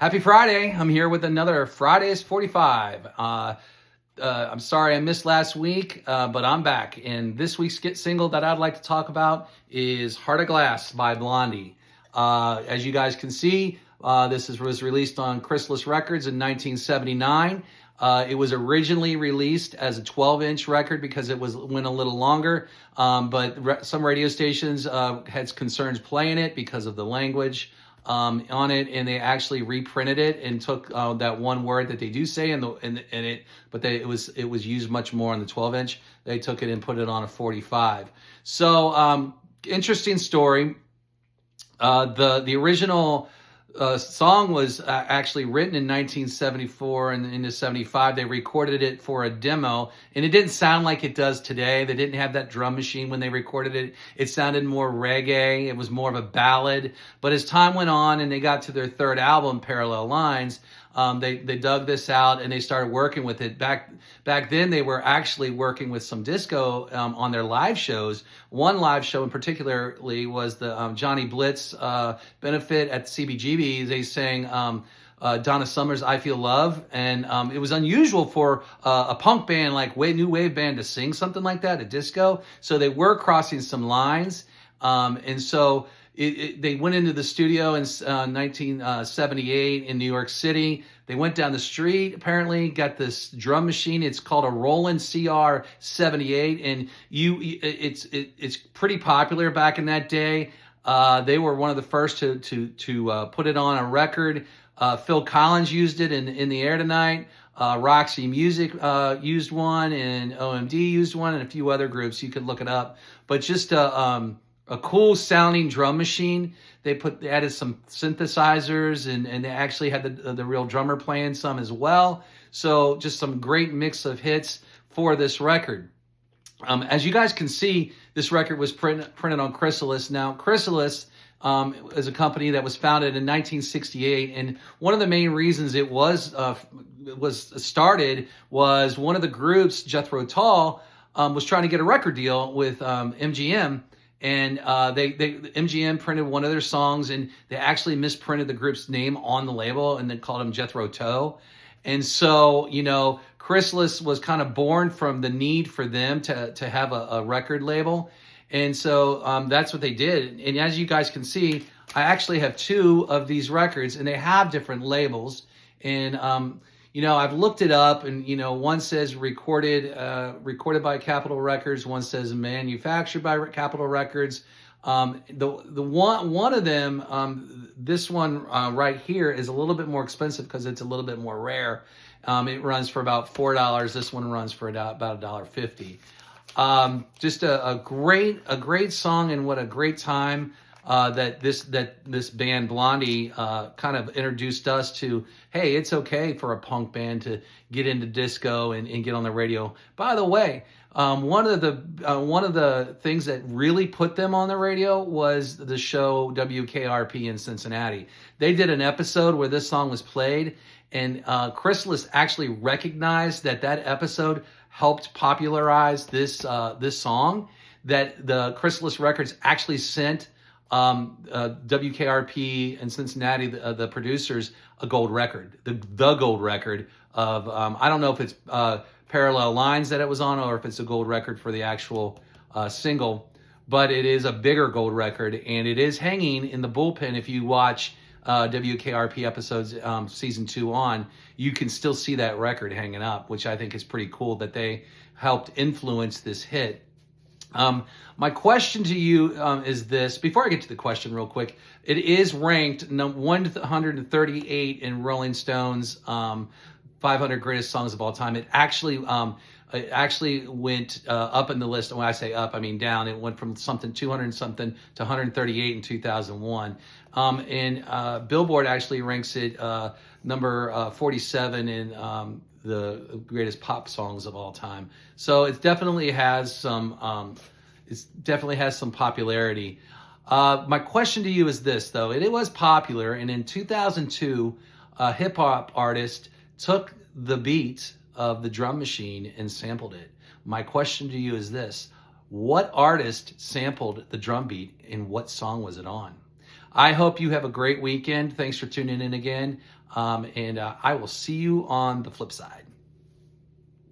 Happy Friday. I'm here with another Fridays 45. I'm sorry I missed last week, but I'm back. And this week's single that I'd like to talk about is Heart of Glass by Blondie. As you guys can see, was released on Chrysalis Records in 1979. It was originally released as a 12-inch record because went a little longer, but some radio stations had concerns playing it because of the language on it, and they actually reprinted it and took that one word that they do say it was used much more on the 12-inch. They took it and put it on a 45. So interesting story. The original song was actually written in 1974 and into 75. They recorded it for a demo, and it didn't sound like it does today. They didn't have that drum machine when they recorded it. It sounded more reggae. It was more of a ballad. But as time went on and they got to their third album, Parallel Lines, they dug this out and they started working with it. Back then, they were actually working with some disco on their live shows. One live show in particularly was the Johnny Blitz benefit at CBGB. They sang Donna Summer's "I Feel Love," and it was unusual for a punk band like New Wave band to sing something like that at disco. So they were crossing some lines, and so. They went into the studio in 1978 in New York City. They went down the street, apparently, got this drum machine. It's called a Roland CR-78, and it's pretty popular back in that day. They were one of the first to put it on a record. Phil Collins used it in The Air Tonight. Roxy Music used one, and OMD used one, and a few other groups. You could look it up. But just a cool sounding drum machine. They added some synthesizers and they actually had the real drummer playing some as well. So just some great mix of hits for this record. As you guys can see, this record was printed on Chrysalis. Now, Chrysalis is a company that was founded in 1968, and one of the main reasons it was started was one of the groups, Jethro Tull, was trying to get a record deal with MGM. And MGM printed one of their songs, and they actually misprinted the group's name on the label and then called them Jethro Tull. And so, Chrysalis was kind of born from the need for them to have a record label. And so that's what they did. And as you guys can see, I actually have two of these records, and they have different labels. And I've looked it up, and one says recorded by Capitol Records, one says manufactured by Capitol Records. The one of them, this one right here, is a little bit more expensive because it's a little bit more rare. It runs for about $4. This one runs for about $1.50. Just a great song, and what a great time. That this band Blondie kind of introduced us to, hey, it's okay for a punk band to get into disco and get on the radio. By the way, one of the things that really put them on the radio was the show WKRP in Cincinnati. They did an episode where this song was played, and Chrysalis actually recognized that episode helped popularize this song. That the Chrysalis Records actually sent WKRP in Cincinnati, the producers, a gold record, the gold record of, I don't know if it's Parallel Lines that it was on, or if it's a gold record for the actual single, but it is a bigger gold record, and it is hanging in the bullpen. If you watch WKRP episodes season 2 on, you can still see that record hanging up, which I think is pretty cool that they helped influence this hit. My question to you is this. Before I get to the question real quick, it is ranked 138 in Rolling Stone's 500 greatest songs of all time. It actually went up in the list. When I say up, I mean down. It went from 200 something to 138 in 2001. And Billboard actually ranks it number 47 in the greatest pop songs of all time. So it definitely has some popularity. My question to you is this, though. It was popular, and in 2002, a hip hop artist took the beat of the drum machine and sampled it. My question to you is this: what artist sampled the drum beat, and what song was it on? I hope you have a great weekend. Thanks for tuning in again. And I will see you on the flip side.